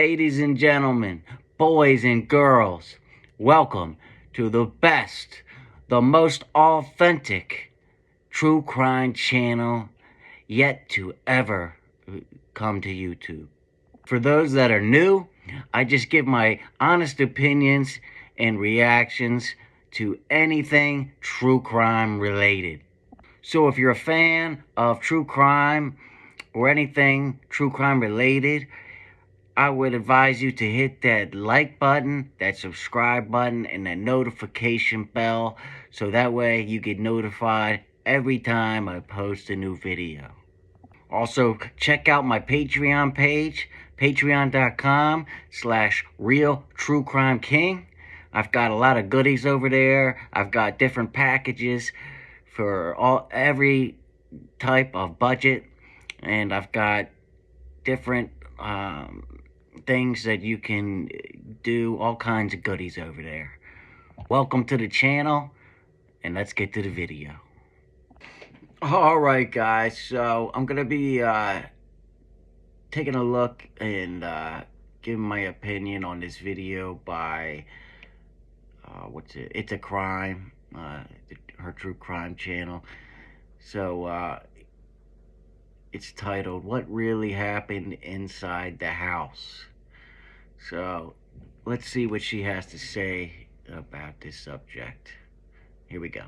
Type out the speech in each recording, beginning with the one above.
Ladies and gentlemen, boys and girls, welcome to the best, the most authentic true crime channel yet to ever come to YouTube. For those that are new, I just give my honest opinions and reactions to anything true crime related. So if you're a fan of true crime or anything true crime related, I would advise you to hit that like button, that subscribe button, and that notification bell, so that way you get notified every time I post a new video. Also, check out my Patreon page, patreon.com/realtruecrimeking. I've got a lot of goodies over there. I've got different packages for every type of budget, and I've got different things that you can do, all kinds of goodies over there. Welcome to the channel, and let's get to the video. Alright guys, so I'm gonna be taking a look and giving my opinion on this video by It's a Crime, her true crime channel. So it's titled, What Really Happened Inside the House? So let's see what she has to say about this subject. Here we go.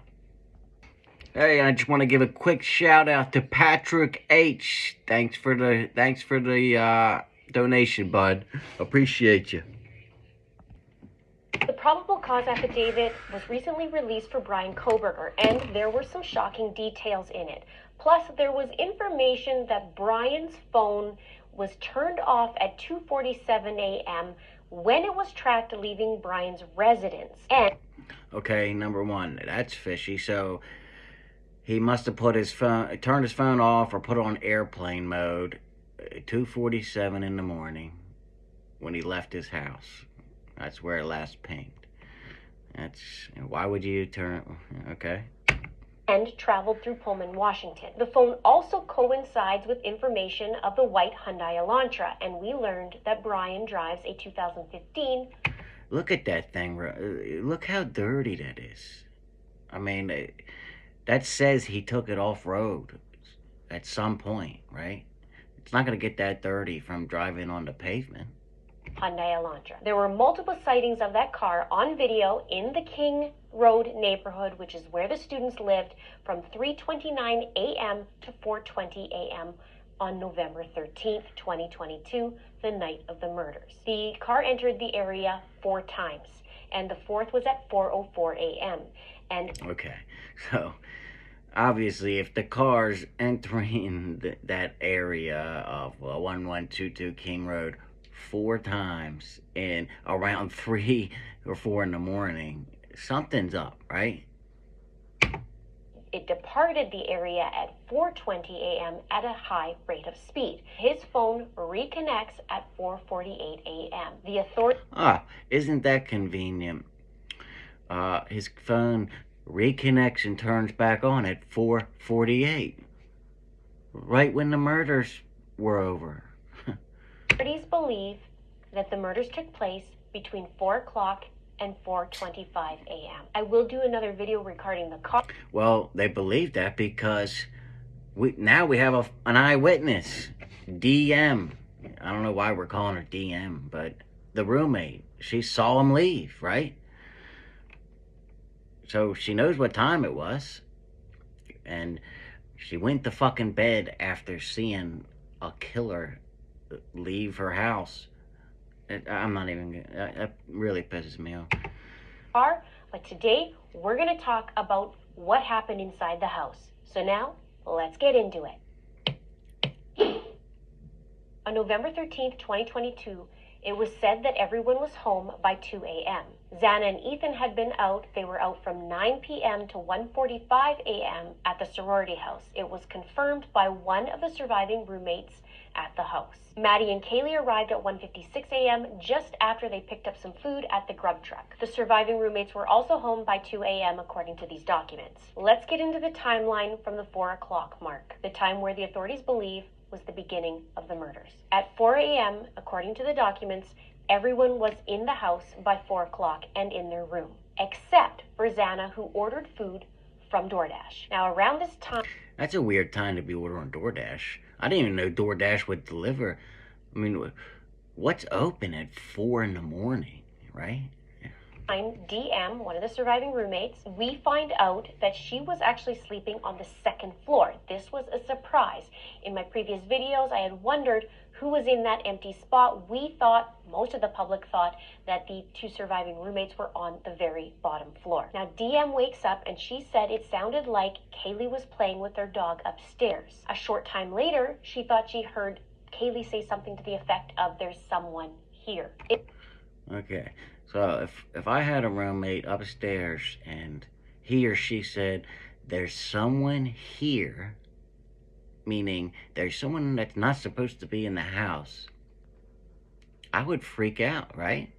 Hey, I just want to give a quick shout out to Patrick H. Thanks for the donation, bud. Appreciate you. The probable cause affidavit was recently released for Bryan KOHBERGER, and there were some shocking details in it. Plus, there was information that Bryan's phone was turned off at 2:47 a.m. when it was tracked leaving Bryan's residence. And okay, number one, that's fishy. So he must have turned his phone off or put it on airplane mode at 2:47 in the morning when he left his house. That's where it last pinged. Why would you turn? Okay. And traveled through Pullman, Washington. The phone also coincides with information of the white Hyundai Elantra, and we learned that Bryan drives a 2015. Look at that thing. Look how dirty that is. I mean, that says he took it off-road at some point, right? It's not going to get that dirty from driving on the pavement. Hyundai Elantra. There were multiple sightings of that car on video in the King Road neighborhood, which is where the students lived, from 3:29 a.m. to 4:20 a.m. on November 13th, 2022, the night of the murders. The car entered the area 4 times, and the fourth was at 4:04 a.m. And okay, so obviously if the car's entering that area of 1122 King Road 4 times and around 3 or 4 in the morning, something's up, right? It departed the area at 4:20 a.m. at a high rate of speed. His phone reconnects at 4:48 a.m. The authority... Isn't that convenient? His phone reconnects and turns back on at 4:48, right when the murders were over. Authorities believe that the murders took place between 4 o'clock and 4:25 a.m. I will do another video regarding the car. Well, they believe that because now we have an eyewitness, DM. I don't know why we're calling her DM, but the roommate. She saw him leave, right? So she knows what time it was. And she went to fucking bed after seeing a killer leave her house. I'm not even gonna, that really pisses me off. But today we're going to talk about what happened inside the house. So now let's get into it. On November 13th, 2022, it was said that everyone was home by 2 a.m. Xana and Ethan had been out. They were out from 9 p.m. to 1:45 a.m. at the sorority house. It was confirmed by one of the surviving roommates at the house. Maddie and Kaylee arrived at 1:56 a.m. just after they picked up some food at the grub truck. The surviving roommates were also home by 2 a.m. according to these documents. Let's get into the timeline from the 4 o'clock mark, the time where the authorities believe was the beginning of the murders. At 4 a.m., according to the documents, everyone was in the house by 4 o'clock and in their room, except for Xana, who ordered food from DoorDash. Now, around this time... That's a weird time to be ordering DoorDash. I didn't even know DoorDash would deliver. I mean, what's open at 4 in the morning, right? DM, one of the surviving roommates, we find out that she was actually sleeping on the second floor. This was a surprise. In my previous videos, I had wondered who was in that empty spot. We thought, most of the public thought, that the two surviving roommates were on the very bottom floor. Now, DM wakes up and she said it sounded like Kaylee was playing with their dog upstairs. A short time later, she thought she heard Kaylee say something to the effect of, "There's someone here." Okay, so if I had a roommate upstairs and he or she said, "There's someone here," meaning there's someone that's not supposed to be in the house, I would freak out, right?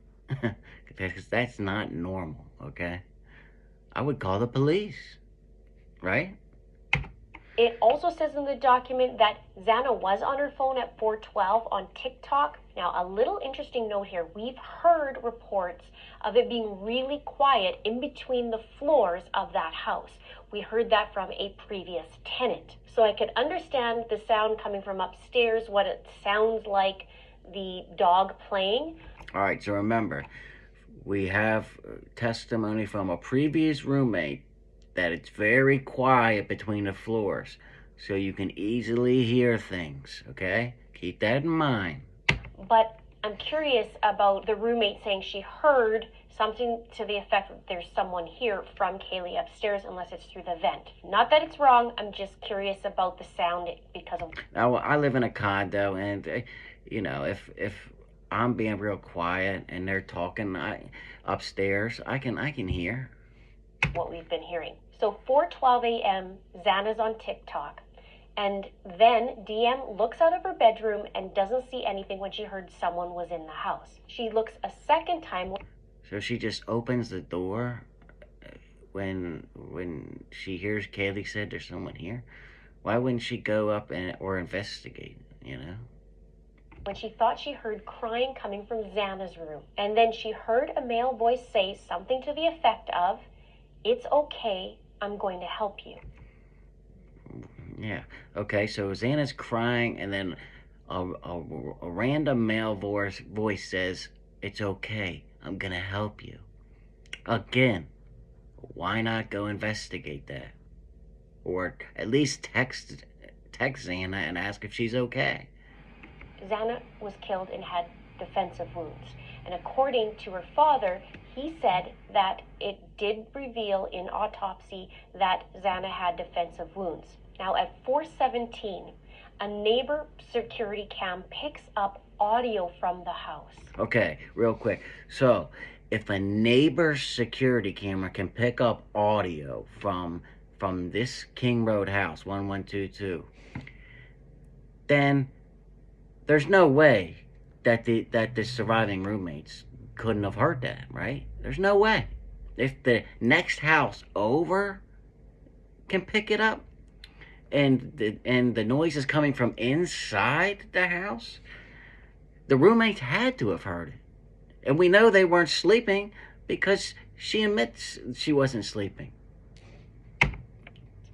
Because that's not normal, okay? I would call the police, right? It also says in the document that Xana was on her phone at 4:12 on TikTok. Now, a little interesting note here. We've heard reports of it being really quiet in between the floors of that house. We heard that from a previous tenant. So I could understand the sound coming from upstairs, what it sounds like, the dog playing. All right, so remember, we have testimony from a previous roommate that it's very quiet between the floors, so you can easily hear things, okay? Keep that in mind. But I'm curious about the roommate saying she heard something to the effect that there's someone here from Kaylee upstairs, unless it's through the vent. Not that it's wrong, I'm just curious about the sound because of... Now, I live in a condo, and, you know, if I'm being real quiet and they're talking upstairs, I can hear what we've been hearing. So 4:12 a.m., Xana's on TikTok, and then DM looks out of her bedroom and doesn't see anything when she heard someone was in the house. She looks a second time. So she just opens the door when she hears Kaylee said there's someone here. Why wouldn't she go up or investigate, you know? When she thought she heard crying coming from Xana's room. And then she heard a male voice say something to the effect of, "It's okay, I'm going to help you." Yeah, okay, so Xana's crying, and then a random male voice says, "It's okay, I'm gonna help you." Again, why not go investigate that? Or at least text Xana and ask if she's okay. Xana was killed and had defensive wounds. And according to her father, he said that it did reveal in autopsy that Xana had defensive wounds. Now at 4:17, a neighbor security cam picks up audio from the house. Okay, real quick. So, if a neighbor's security camera can pick up audio from this King Road house, 1122, then there's no way that the surviving roommates couldn't have heard that, right? There's no way. If the next house over can pick it up, and the noise is coming from inside the house, the roommates had to have heard it. And we know they weren't sleeping because she admits she wasn't sleeping.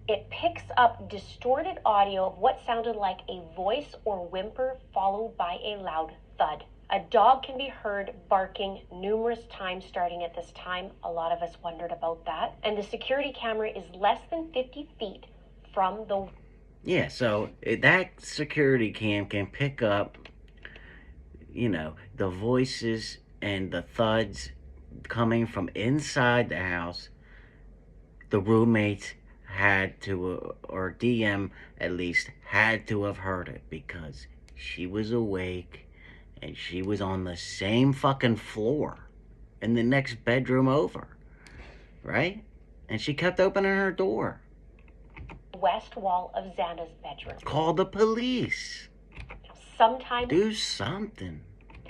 It picks up distorted audio of what sounded like a voice or whimper followed by a loud thud. A dog can be heard barking numerous times starting at this time. A lot of us wondered about that. And the security camera is less than 50 feet from the... Yeah, so that security cam can pick up, you know, the voices and the thuds coming from inside the house. The roommates had to, or DM at least, had to have heard it because she was awake and she was on the same fucking floor in the next bedroom over, right? And she kept opening her door. West wall of Xana's bedroom. Call the police. Sometime do something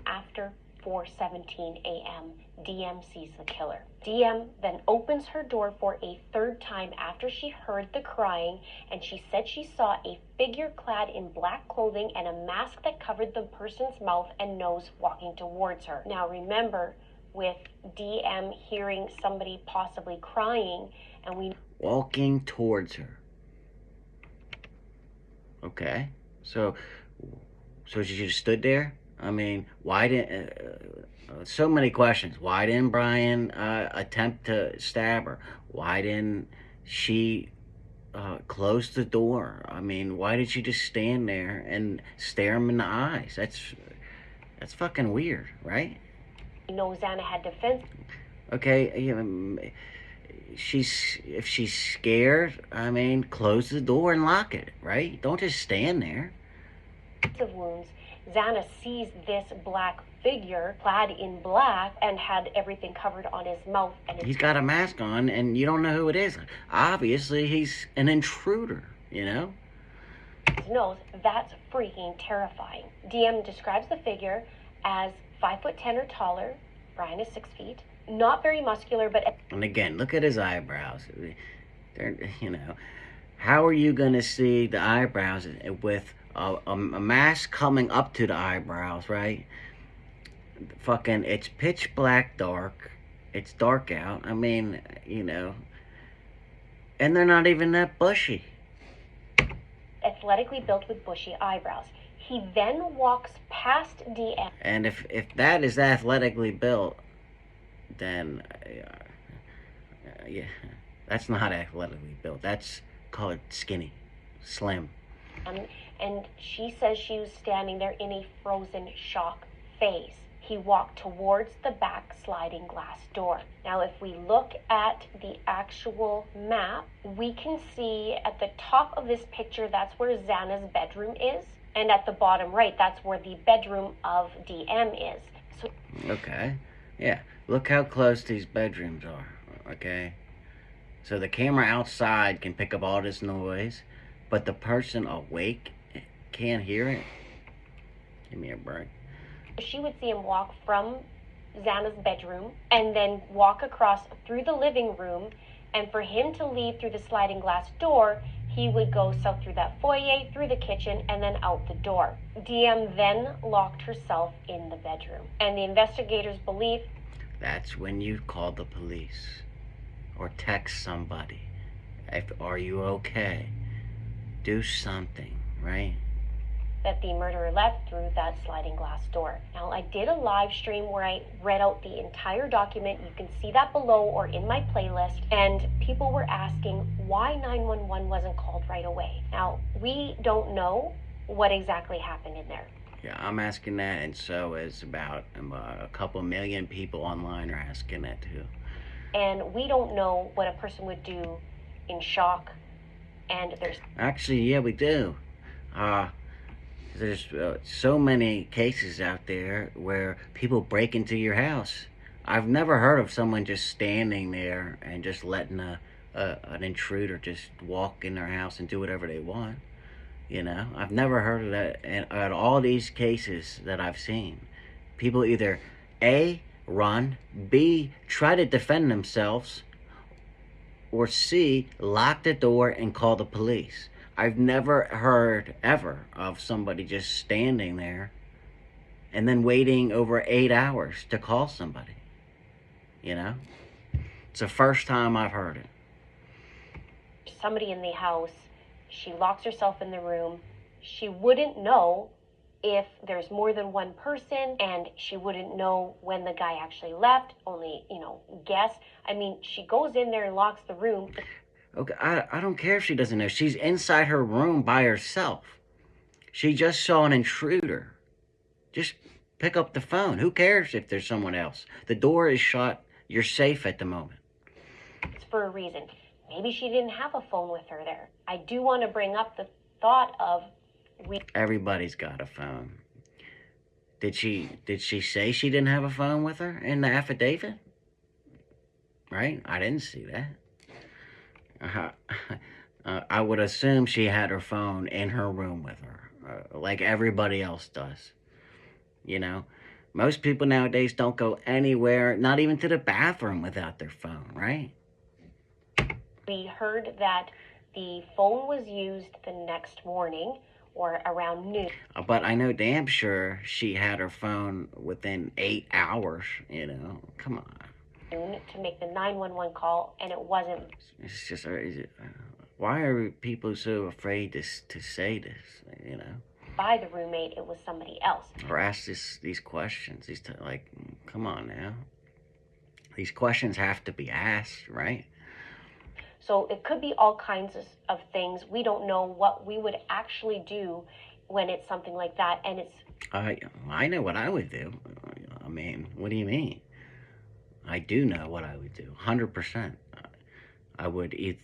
after 4:17 a.m., DM sees the killer. DM then opens her door for a third time after she heard the crying, and she said she saw a figure clad in black clothing and a mask that covered the person's mouth and nose walking towards her. Now remember, with DM hearing somebody possibly crying, and we walking towards her. Okay, so she just stood there. I mean, why didn't? So many questions. Why didn't Bryan attempt to stab her? Why didn't she close the door? I mean, why did she just stand there and stare him in the eyes? That's fucking weird, right? know Xana had defense. Okay, if she's scared, I mean, close the door and lock it, right? Don't just stand there. Of wounds, Xana sees this black figure clad in black and had everything covered on his mouth. And he's got a mask on, and you don't know who it is. Obviously, he's an intruder, you know? His nose, that's freaking terrifying. DM describes the figure as 5'10" or taller. Bryan is 6 feet. Not very muscular, but... And again, look at his eyebrows. They're, you know, how are you going to see the eyebrows with a mask coming up to the eyebrows, right? Fucking, it's pitch black dark. It's dark out. I mean, you know, and they're not even that bushy. Athletically built with bushy eyebrows. He then walks past DM. And if that is athletically built, then yeah, that's not athletically built. That's called skinny, slim. And she says she was standing there in a frozen shock phase. He walked towards the back sliding glass door. Now, if we look at the actual map, we can see at the top of this picture, that's where Xana's bedroom is. And at the bottom right, that's where the bedroom of DM is. So, okay, yeah. Look how close these bedrooms are, okay? So the camera outside can pick up all this noise, but the person awake can't hear it. Give me a break. She would see him walk from Xana's bedroom and then walk across through the living room. And for him to leave through the sliding glass door, he would go south through that foyer, through the kitchen, and then out the door. DM then locked herself in the bedroom. And the investigators believe... That's when you call the police or text somebody. Are you okay? Do something, right? That the murderer left through that sliding glass door. Now, I did a live stream where I read out the entire document. You can see that below or in my playlist. And people were asking why 911 wasn't called right away. Now, we don't know what exactly happened in there. Yeah, I'm asking that, and so is about a couple million people online are asking that too. And we don't know what a person would do in shock. And there's... Actually, yeah, we do. There's so many cases out there where people break into your house. I've never heard of someone just standing there and just letting an intruder just walk in their house and do whatever they want. You know, I've never heard of that. And at all these cases that I've seen, people either A, run, B, try to defend themselves, or C, lock the door and call the police. I've never heard ever of somebody just standing there and then waiting over 8 hours to call somebody. You know? It's the first time I've heard it. Somebody in the house, she locks herself in the room. She wouldn't know if there's more than one person, and she wouldn't know when the guy actually left, only, guess. I mean, she goes in there and locks the room. Okay, I don't care if she doesn't know. She's inside her room by herself. She just saw an intruder. Just pick up the phone. Who cares if there's someone else? The door is shut. You're safe at the moment. It's for a reason. Maybe she didn't have a phone with her there. I do want to bring up the thought of... Everybody's got a phone. Did she say she didn't have a phone with her in the affidavit? Right? I didn't see that. I would assume she had her phone in her room with her, like everybody else does. You know, Most people nowadays don't go anywhere, not even to the bathroom, without their phone, right? We heard that the phone was used the next morning or around noon. But I know damn sure she had her phone within 8 hours, you know. Come on. To make the 911 call, and it wasn't. It's just, why are people so afraid to say this, you know? By the roommate, it was somebody else. Or ask these questions. Like, come on now. These questions have to be asked, right? So it could be all kinds of things. We don't know what we would actually do when it's something like that, and it's... I know what I would do. I mean, what do you mean? I do know what I would do, 100%. I would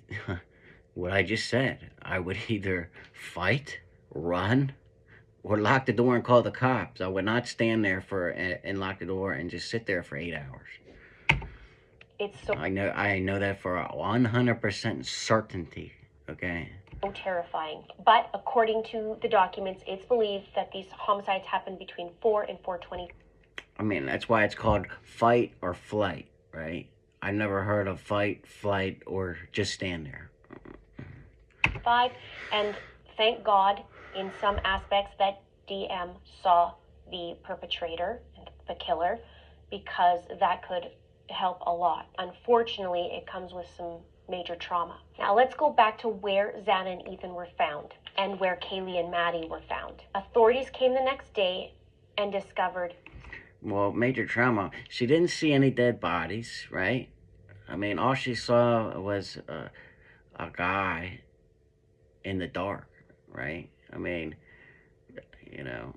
what I just said. I would either fight, run, or lock the door and call the cops. I would not stand there and lock the door and just sit there for 8 hours. It's so... I know that for 100% certainty, okay? So terrifying. But according to the documents, it's believed that these homicides happened between 4 and 4:20. I mean, that's why it's called fight or flight, right? I've never heard of fight, flight, or just stand there. 5, and thank God, in some aspects, that DM saw the perpetrator, the killer, because that could help a lot. Unfortunately, it comes with some major trauma. Now let's go back to where Xana and Ethan were found and where Kaylee and Maddie were found. Authorities came the next day and discovered... Well, major trauma. She didn't see any dead bodies, right? I mean, all she saw was a guy in the dark, right? I mean, you know,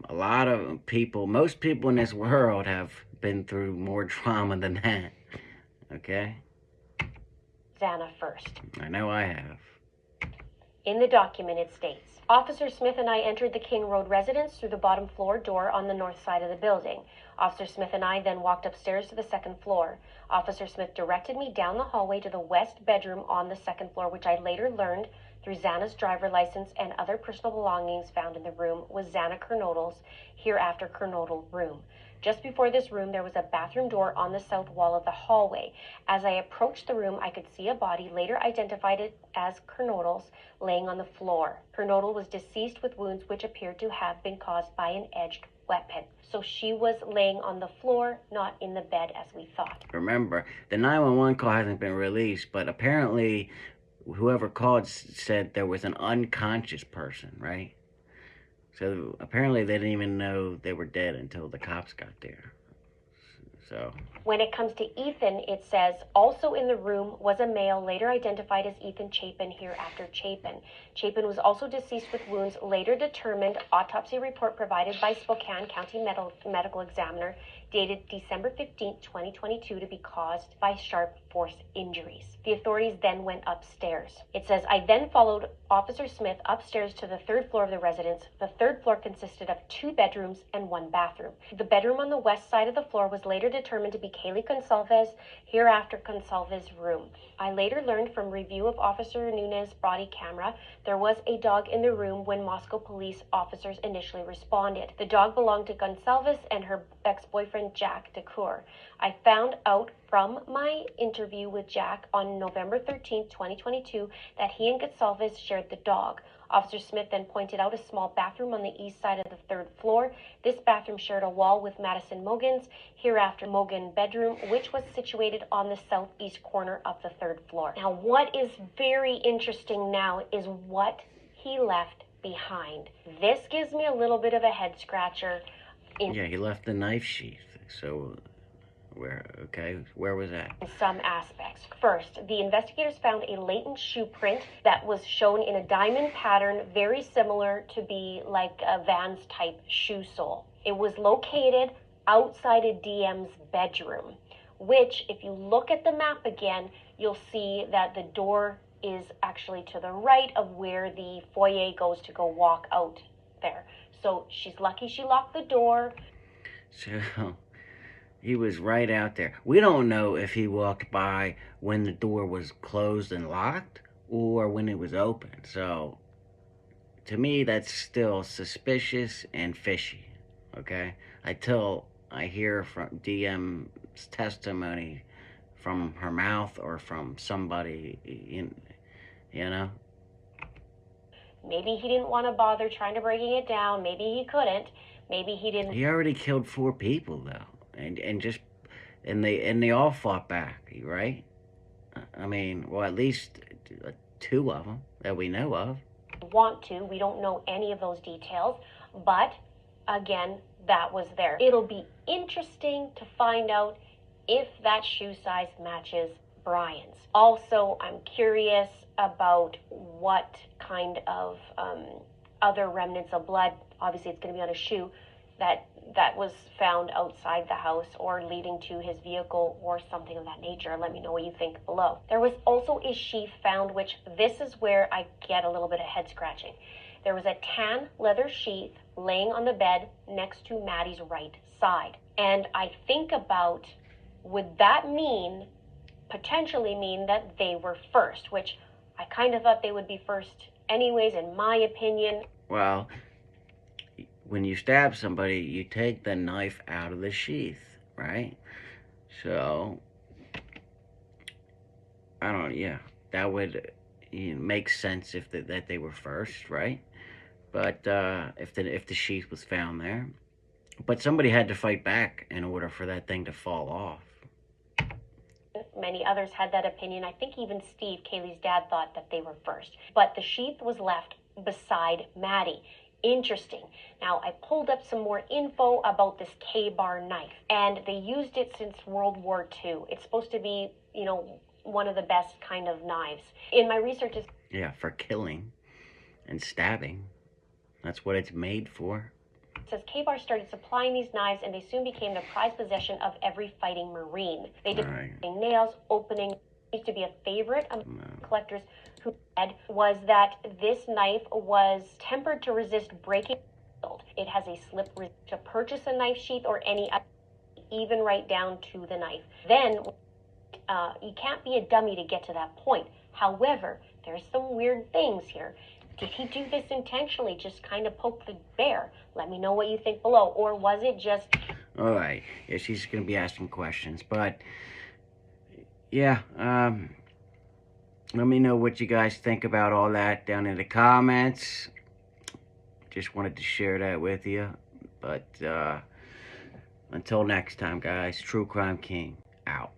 a lot of people, most people in this world have been through more trauma than that, okay? Xana first. I know I have. In the document, it states, Officer Smith and I entered the King Road residence through the bottom floor door on the north side of the building. Officer Smith and I then walked upstairs to the second floor. Officer Smith directed me down the hallway to the west bedroom on the second floor, which I later learned through Xana's driver license and other personal belongings found in the room was Xana Kernodle's, hereafter Kernodle room. Just before this room, there was a bathroom door on the south wall of the hallway. As I approached the room, I could see a body, later identified as Kernodle's, laying on the floor. Kernodle was deceased with wounds which appeared to have been caused by an edged weapon. So she was laying on the floor, not in the bed as we thought. Remember, the 911 call hasn't been released, but apparently whoever called said there was an unconscious person, right? So apparently they didn't even know they were dead until the cops got there. So when it comes to Ethan, it says, also in the room was a male later identified as Ethan Chapin, hereafter Chapin. Chapin was also deceased with wounds later determined, autopsy report provided by Spokane County Medical Examiner, dated December 15, 2022, to be caused by sharp force injuries. The authorities then went upstairs. It says, I then followed Officer Smith upstairs to the third floor of the residence. The third floor consisted of 2 bedrooms and 1 bathroom. The bedroom on the west side of the floor was later determined to be Kaylee Gonsalves, hereafter Gonsalves' room. I later learned from review of Officer Nunez's body camera there was a dog in the room when Moscow police officers initially responded. The dog belonged to Gonsalves and her ex-boyfriend Jack DeCoeur. I found out from my interview with Jack on November 13, 2022, that he and Gonsalves shared the dog. Officer Smith then pointed out a small bathroom on the east side of the third floor. This bathroom shared a wall with Madison Mogan's, hereafter Mogan bedroom, which was situated on the southeast corner of the third floor. Now, what is very interesting now is what he left behind. This gives me a little bit of a head scratcher. Yeah, he left the knife sheath. So where was that? In some aspects. First, the investigators found a latent shoe print that was shown in a diamond pattern, very similar to be like a Vans type shoe sole. It was located outside a DM's bedroom, which, if you look at the map again, you'll see that the door is actually to the right of where the foyer goes to go walk out there. So she's lucky she locked the door. So he was right out there. We don't know if he walked by when the door was closed and locked or when it was open. So to me, that's still suspicious and fishy, okay? Until I hear from DM's testimony from her mouth or from somebody, you know? Maybe he didn't want to bother trying to breaking it down. Maybe he couldn't. Maybe he didn't. He already killed 4 people though, and they all fought back, right? I mean, well, at least 2 of them that we know of. Want to. We don't know any of those details, but again, that was there. It'll be interesting to find out if that shoe size matches Bryan's. Also, I'm curious about what kind of other remnants of blood, obviously it's going to be on a shoe, that was found outside the house or leading to his vehicle or something of that nature. Let me know what you think below. There was also a sheath found, which this is where I get a little bit of head scratching. There was a tan leather sheath laying on the bed next to Maddie's right side. And I think about, would that potentially mean that they were first, which I kind of thought they would be first anyways, in my opinion. Well, when you stab somebody, you take the knife out of the sheath, right? So, I don't, yeah, that would make sense if that they were first, right? But if the sheath was found there, but somebody had to fight back in order for that thing to fall off. Many others had that opinion. I think even Steve, Kaylee's dad, thought that they were first. But the sheath was left beside Maddie. Interesting. Now, I pulled up some more info about this K-bar knife, and they used it since World War II. It's supposed to be, one of the best kind of knives. In my research, yeah, for killing and stabbing. That's what it's made for. It says K-Bar started supplying these knives, and they soon became the prized possession of every fighting Marine. They did nails, opening. Used to be a favorite among collectors who said was that this knife was tempered to resist breaking. It has a slip to purchase a knife sheath or any other, even right down to the knife. Then you can't be a dummy to get to that point. However, there's some weird things here. Did he do this intentionally, just kind of poke the bear? Let me know what you think below. Or was it just... All right. Yeah, she's going to be asking questions. But, yeah, let me know what you guys think about all that down in the comments. Just wanted to share that with you. But, until next time, guys, True Crime King, out.